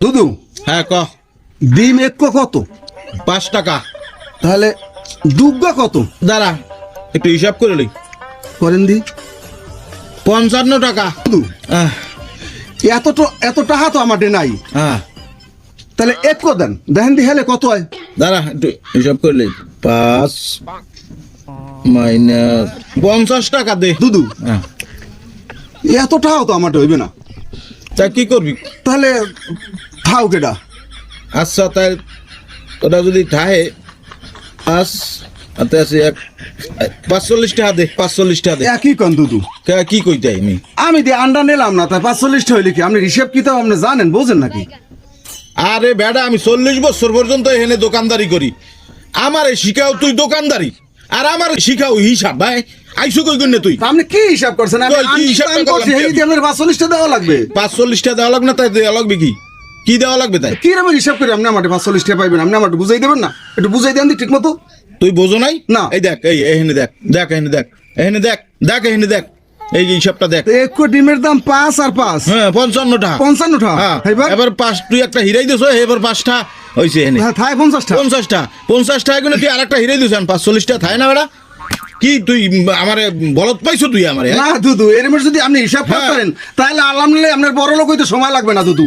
দুদু, হ্যাঁ ক। ডিম এক কত? 5 টাকা। তাহলে দুগ্গা কত? দাঁড়া একটু হিসাব করে লই। করেন দি 55 টাকা। দুদু, আহ, এত টাকা তো আমার নাই। হ্যাঁ তাহলে এক দেন, দেখেন দি হেলে কত হয়। দাঁড়া একটু হিসাব করে লই। 5 মাইনাস 50 টাকা দে। দুদু, হ্যাঁ এত টাকাও তো আমার হইবে না। তা কি করবি? তাহলে খাও কেডা? আচ্ছা তাই ওটা যদি থাহে 5 হাতে আছে 45 টাকা দে। 45 টাকা দে। একই কন দুদু, কি কইতে আমি? আমি দিয়ে আন্ডা নিলাম না, তাই 45টা হইলে কি? আপনি হিসেব কিতাব আপনি জানেন, বোঝেন নাকি? আরে বেটা আমি 40 বছর পর্যন্ত এখানে দোকানদারি করি। আমারে শিখাও তুই দোকানদারি, আর আমার শিখাও হিসাব। ভাই আইসু কই গন্নে তুই? তা আপনি কি হিসাব করছেন? আমি কই, কি হিসাবটা আনসান করছি, করলাম? এই দিয়ে আপনার 45টা দেওয়া লাগবে। 45 টাকা দেওয়া লাগবে না? তাই দেওয়া লাগবে কি? কি দেওয়া লাগবে তাই? কি রকম হিসাব করে আপনি আমার 45টা পাইবেন? আপনি আমার বুঝাই দেবেন না? একটু বুঝাই দেন দি ঠিক মতো। তুই বোঝো নাই? না। এই দেখ, এই এখানে দেখ, দেখ এখানে দেখ, এখানে দেখ, দেখ এখানে দেখ, এই যে হিসাবটা দেখ। তো এক ডিমের দাম 5 আর 5 হ্যাঁ 55 টাকা। 55 টাকা। হ্যাঁ এবার এবার 5 তুই একটা হিরাই দিছ, এবার 5টা হইছে এখানে। হ্যাঁ, থাই 50টা। 50 টাকা গুলো তুই আরেকটা হিরাই দিছ, 45 টাকা থাই না বেটা? কি তুই আমারে বলত পাইছো তুই আমারে? না দুদু, এরমের যদি আপনি হিসাব হ্যাঁ। করতেন তাহলে আলহামদুলিল্লাহ আপনার বড় লোক হইতে সময় লাগবে না দুদু।